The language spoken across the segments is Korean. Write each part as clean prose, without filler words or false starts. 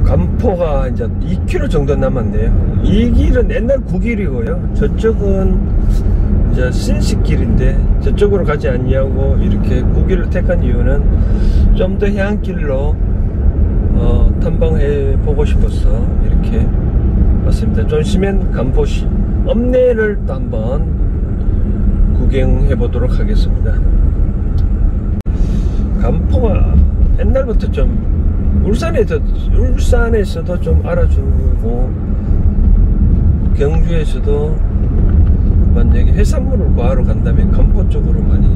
간포가 이제 2km 정도 남았네요. 이 길은 옛날 9길이고요. 저쪽은 이제 신식길인데 저쪽으로 가지 않냐고 이렇게 9길을 택한 이유는 좀 더 해안길로 탐방해 보고 싶어서 이렇게 왔습니다. 좀 쉬면 간포시 읍내를 또 한번 구경해 보도록 하겠습니다. 간포가 옛날부터 좀 울산에서도 좀 알아주고 경주에서도 만약에 해산물을 구하러 간다면 간포 쪽으로 많이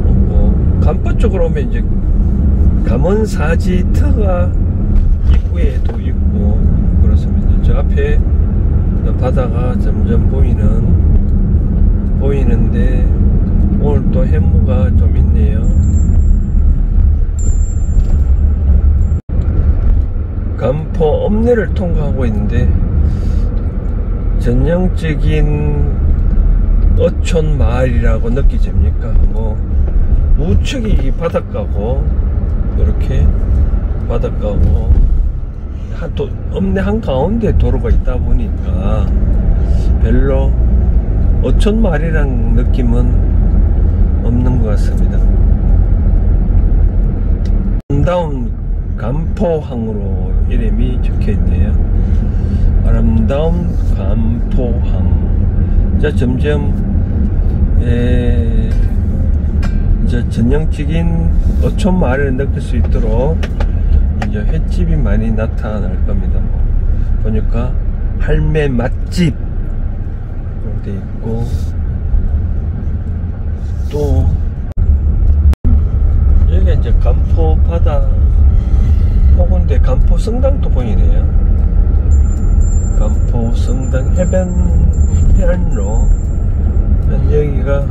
오고, 간포 쪽으로 오면 이제 감원사지터가 입구에도 있고 그렇습니다. 저 앞에 바다가 점점 보이는데 오늘 또 해무가 좀 있네요. 간포 읍내를 통과하고 있는데 전형적인 어촌 마을이라고 느끼집니까? 뭐 우측이 바닷가고 이렇게 바닷가고 읍내 한가운데 도로가 있다 보니까 별로 어촌 마을이란 느낌은 없는 것 같습니다. 아름다운 간포항으로 이름이 적혀있네요. 아름다운 간포항. 자, 점점 이제 전형적인 어촌 마을을 느낄 수 있도록 이제 횟집이 많이 나타날 겁니다. 보니까 할매 맛집 이렇게 있고, 또 여기가 이제 간포 바다 포구인데 간포 성당도 보이네요. 간포 성당 해변로. 여기가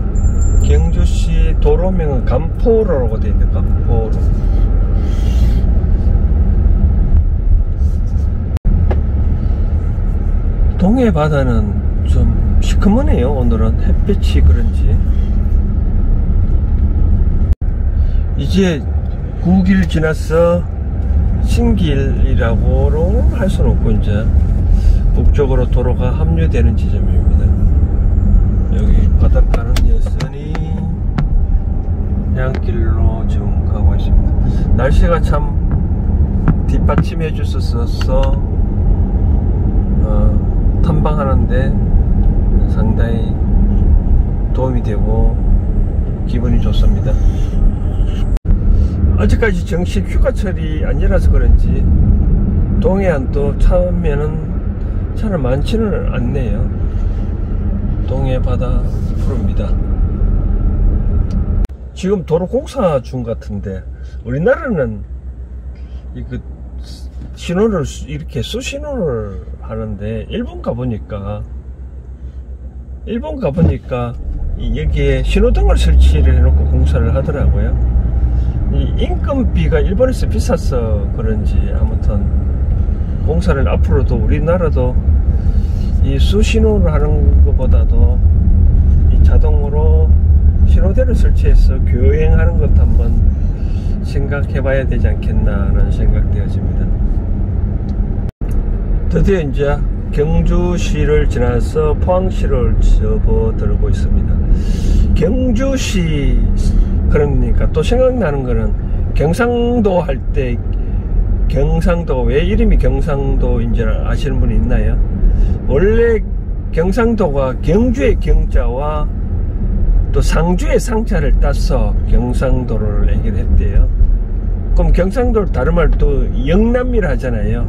경주시 도로명은 간포로라고 되어 있는데 간포로. 동해 바다는 좀 시커머네요. 오늘은 햇빛이 그런지. 이제 9길 지나서 신길이라고는 할 수는 없고 이제 북쪽으로 도로가 합류되는 지점입니다. 여기 바닷가는 여전히 해안길로 지금 가고 있습니다. 날씨가 참 뒷받침해 주셔서 탐방하는데 상당히 도움이 되고 기분이 좋습니다. 아직까지 정식 휴가철이 아니라서 그런지 동해안도 차는 많지는 않네요. 동해 바다 푸릅니다. 지금 도로 공사 중 같은데 우리나라는 이거 신호를 이렇게 수신호를 하는데 일본 가보니까 여기에 신호등을 설치를 해놓고 공사를 하더라고요. 이 인건비가 일본에서 비싸서 그런지 아무튼 공사를 앞으로도 우리나라도 이 수신호를 하는 것보다도 이 자동으로 신호대를 설치해서 교행하는 것도 한번 생각해 봐야 되지 않겠나라는 생각되어집니다. 드디어 이제 경주시를 지나서 포항시를 접어들고 있습니다. 경주시 그러니까 또 생각나는 거는 경상도 할 때 경상도 왜 이름이 경상도인지 아시는 분이 있나요? 원래 경상도가 경주의 경자와 또 상주의 상자를 따서 경상도를 얘기를 했대요. 그럼 경상도를 다른 말로 또 영남이라 하잖아요.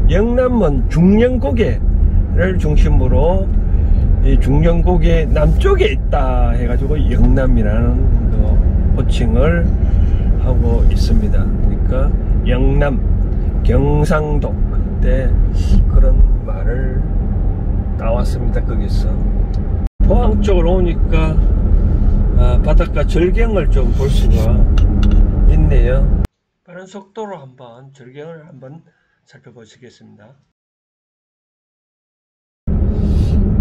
영남은 중령고개를 중심으로 이 중령고개 남쪽에 있다 해가지고 영남이라는 호칭을 하고 있습니다. 그러니까 영남, 경상도 그때 그런 말을 따왔습니다. 거기서 포항 쪽으로 오니까 바닷가 절경을 좀 볼 수가 있네요. 빠른 속도로 한번 절경을 한번 살펴보시겠습니다.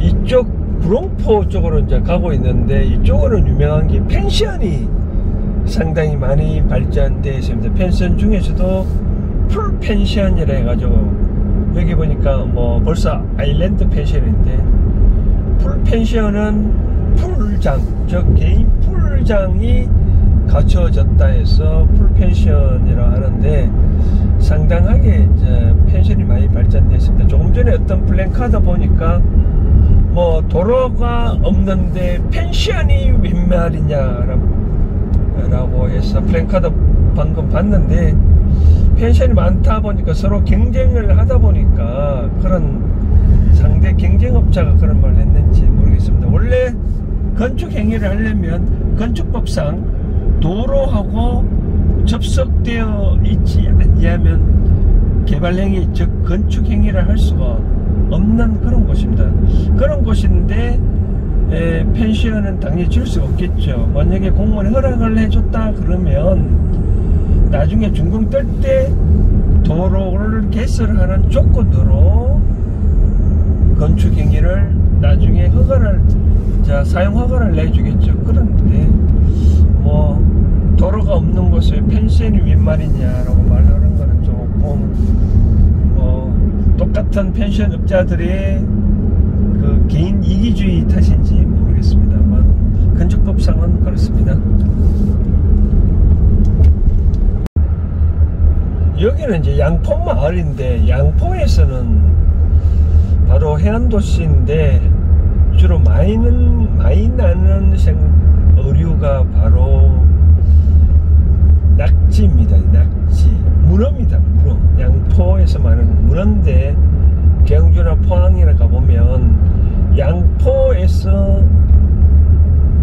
이쪽 구롱포 쪽으로 이제 가고 있는데 이쪽으로는 유명한 게 펜션이 상당히 많이 발전되어 있습니다. 펜션 중에서도 풀 펜션이라 해가지고 여기 보니까 뭐 벌써 아일랜드 펜션인데, 풀 펜션은 풀장, 즉 개인 풀장이 갖춰졌다 해서 풀 펜션이라 하는데, 상당하게 이제 펜션이 많이 발전되어 있습니다. 조금 전에 어떤 플랜카드 보니까 뭐 도로가 없는데 펜션이 웬 말이냐라고 해서 플랜카드 방금 봤는데, 펜션이 많다 보니까 서로 경쟁을 하다 보니까 그런 상대 경쟁업자가 그런 말을 했는지 모르겠습니다. 원래 건축 행위를 하려면 건축법상 도로하고 접속되어 있지 않냐면 개발행위, 즉 건축행위를 할 수가 없는 그런 곳입니다. 그런 곳인데 펜션은 당연히 줄 수 없겠죠. 만약에 공무원이 허락을 해줬다 그러면 나중에 준공 뜰 때 도로를 개설하는 조건으로 건축행위를 나중에 허가를, 사용 허가를 내주겠죠. 그런데 뭐 도로가 없는 곳에 펜션이 웬 말이냐라고 말하는 거는 조금 뭐 똑같은 펜션 업자들의 그 개인 이기주의 탓인지 모르겠습니다만 건축법상은 그렇습니다. 여기는 이제 양포 마을인데, 양포에서는 바로 해안도시인데 주로 많이 나는 어류가 바로 낙지입니다. 낙지, 문어입니다. 문어. 양포에서 많은 문어인데, 경주나 포항이나 가보면 양포에서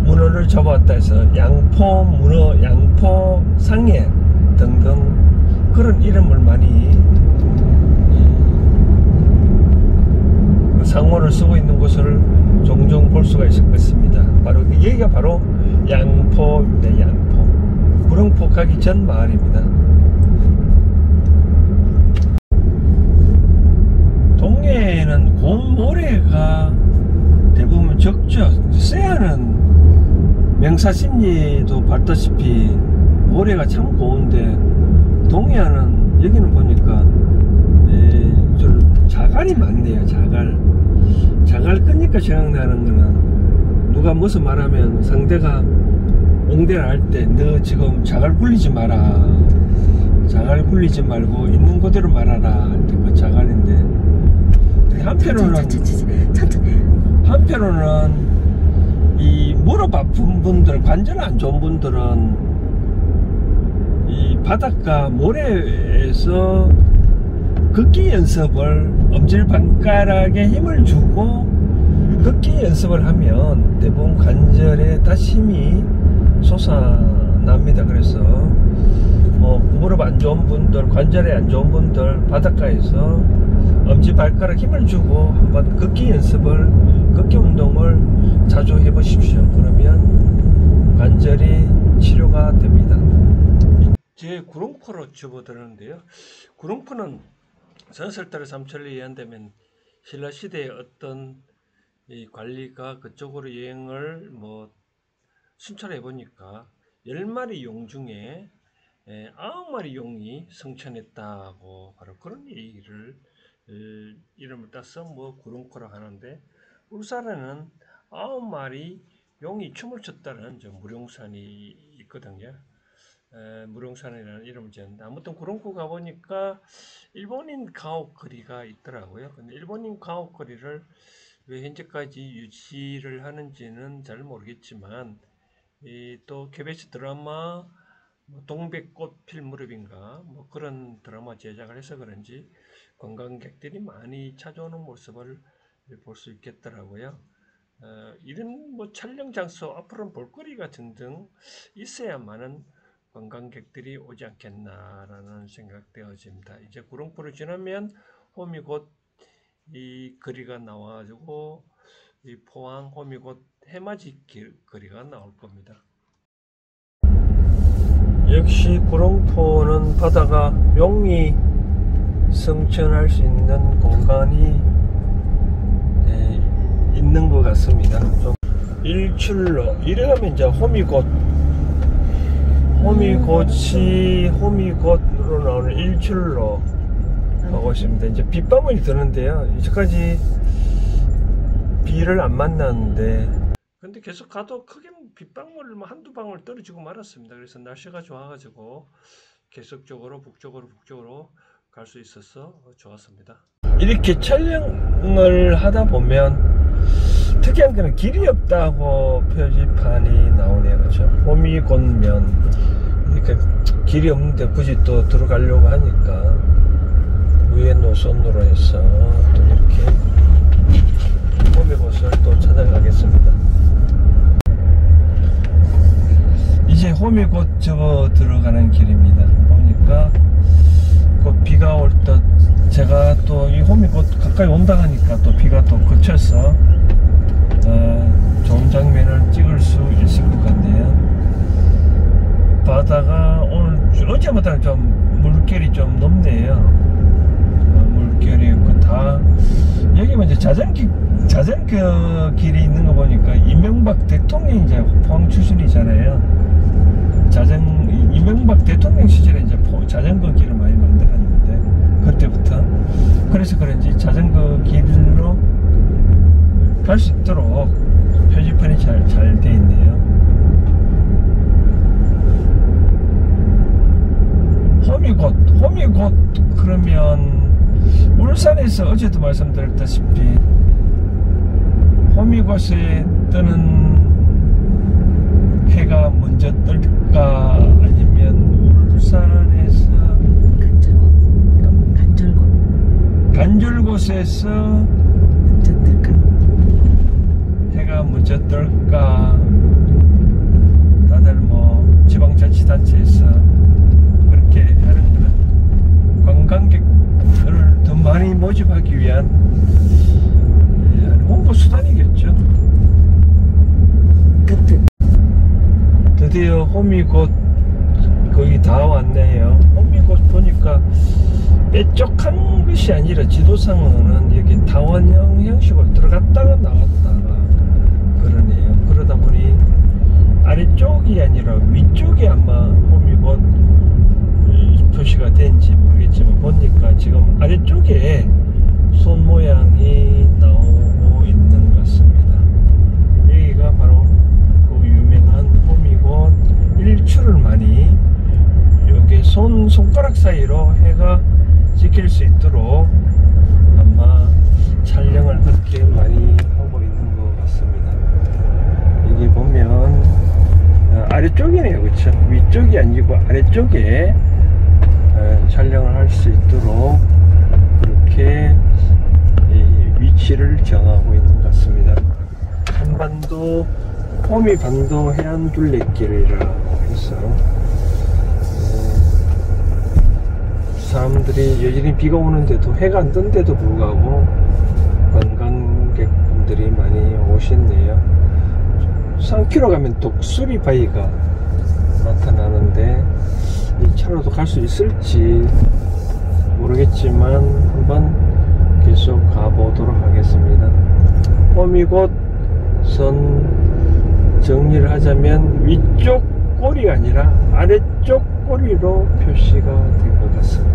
문어를 잡아왔다 해서 양포 문어, 양포 상해 등등 그런 이름을 많이 상호를 쓰고 있는 곳을 종종 볼 수가 있을 것입니다. 바로 여기가 바로 양포입니다. 양포. 구릉포 가기 전 마을입니다. 동해에는 고운 모래가 대부분 적죠. 서해안은 명사십리도 봤다시피 모래가 참 고운데, 동해안은 여기는 보니까 좀 자갈이 많네요. 자갈 끄니까 생각나는 거는, 누가 무슨 말하면 상대가 응대를 할 때 너 지금 자갈 굴리지 마라, 자갈 굴리지 말고 있는 그대로 말하라 할 때 그 자갈인데, 한편으로는 이 무릎 아픈 분들, 관절 안 좋은 분들은 이 바닷가 모래에서 걷기 연습을, 엄지발가락에 힘을 주고 걷기 연습을 하면 대부분 관절에 다시 힘이 솟아납니다. 그래서 뭐 무릎 안 좋은 분들, 관절에 안 좋은 분들 바닷가에서 엄지발가락 힘을 주고 한번 걷기 연습을, 걷기 운동을 자주 해 보십시오. 그러면 관절이 치료가 됩니다. 제 구릉포로 접어드는데요. 구릉포는 전설달의 삼천리에 의한다면 신라시대의 어떤 이 관리가 그쪽으로 여행을 뭐 순찰해 보니까 10마리 용 중에 9마리 용이 성천했다고 바로 그런 얘기를 이름을 따서 뭐 구릉포라고 하는데, 울산에는 9마리 용이 춤을 췄다는 저 무룡산이 있거든요. 무룡산이라는 이름을 지었는데, 아무튼 구릉포 가보니까 일본인 가옥거리가 있더라고요. 근데 일본인 가옥거리를 왜 현재까지 유지를 하는지는 잘 모르겠지만, 또 KBS 드라마 동백꽃 필 무렵인가 뭐 그런 드라마 제작을 해서 그런지 관광객들이 많이 찾아오는 모습을 볼 수 있겠더라고요. 이런 뭐 촬영 장소, 앞으로는 볼거리가 등등 있어야만은 관광객들이 오지 않겠나라는 생각되어집니다. 이제 구릉포를 지나면 홈이 곧 이 거리가 나와가지고 이 포항 홈이 곧 해맞이 거리가 나올 겁니다. 역시 구릉포는 바다가 용이 성천할 수 있는 공간이 있는 것 같습니다. 좀 일출로 이래가면 이제 호미곶이 호미곶 주로 나오는 일출로 가고 있습니다. 이제 빗방울이 드는데요. 이제까지 비를 안 만났는데, 근데 계속 가도 크게 빗방울 한두 방울 떨어지고 말았습니다. 그래서 날씨가 좋아가지고 계속적으로 북쪽으로 갈 수 있어서 좋았습니다. 이렇게 촬영을 하다 보면 특이한 거는 길이 없다고 표지판이 나오네요. 그렇죠? 호미곶면, 그러니까 길이 없는데 굳이 또 들어가려고 하니까 위에 노선으로 해서 또 이렇게 호미곶을 또 찾아가겠습니다. 이제 호미곶 저 들어가는 길입니다. 보니까 곧 비가 올 듯, 제가 또 이 호미곶 가까이 온다 하니까 또 비가 또 그쳐서 좋은 장면을 찍을 수 있을 것 같네요. 바다가 오늘 어제보다는 좀 물결이 좀 높네요. 물결이 있고 다 여기만 이제 자전거 길이 있는 거 보니까 이명박 대통령이 이제 포항 출신이잖아요. 이명박 대통령 시절에 이제 자전거 길을 많이 만들었는데 그때부터, 그래서 그런지 자전거 길로 갈 수 있도록 표지판이 잘 돼 있네요. 호미곶 그러면 울산에서 어제도 말씀드렸다시피 호미곶에 뜨는 해가 먼저 뜰까, 아니면 울산에서 간절곶에서 먼저 뜰까, 해가 먼저 뜰까. 다들 뭐 지방자치단체에서 그렇게 하는 거는 관광객을 더 많이 모집하기 위한 홍보 수단이겠죠. 드디어 호미곶 거의 다 왔네요. 호미곶 보니까 빼쪽한 것이 아니라 지도상으로는 이렇게 타원형 형식으로 들어갔다가 나왔다가 그러네요. 그러다 보니 아래쪽이 아니라 위쪽이 아마 호미곶 표시가 된지 모르겠지만, 보니까 지금 아래쪽에 손 모양이 나오고 있는 것 같습니다. 여기가 바로 그 유명한 호미곶 일출을 많이 여기 손가락 사이로 해가 찍힐 수 있도록 아마 촬영을 그렇게 많이 하고 있는 것 같습니다. 여기 보면 아래쪽이네요. 그쵸? 위쪽이 아니고 아래쪽에 촬영을 할 수 있도록 그렇게 위치를 정하고 있는 것 같습니다. 한반도 호미반도 해안둘레길이라고 해서 사람들이 여전히 비가 오는데도, 해가 안 뜬데도 불구하고 관광객분들이 많이 오셨네요. 3km 가면 독수리 바위가 나타나는데 이 차로도 갈 수 있을지 모르겠지만 한번 계속 가보도록 하겠습니다. 호미곶 선 정리를 하자면 위쪽 꼬리가 아니라 아래쪽 꼬리로 표시가 된 것 같습니다.